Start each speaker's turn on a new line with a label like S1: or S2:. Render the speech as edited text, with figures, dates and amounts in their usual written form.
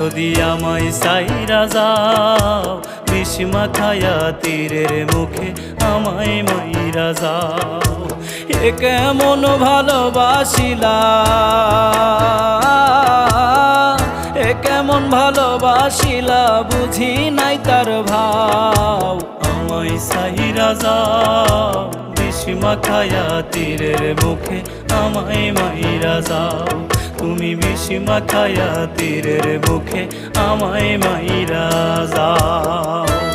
S1: যদি আমায় সাইরা যাও, বিষ মাখায়া তীরের মুখে আমায় মাইরা যাও। এ কেমন ভালোবাসিলা, এ কেমন ভালোবাসিলা, বুঝি নাই তার ভাও। আমায় সাইরা যাও, বিষ মাখায়া তীরের মুখে আমায় মাইরা যাও। তুমি বিষ মাখায়া তীরের মুখে আমায় মাইরা যাও।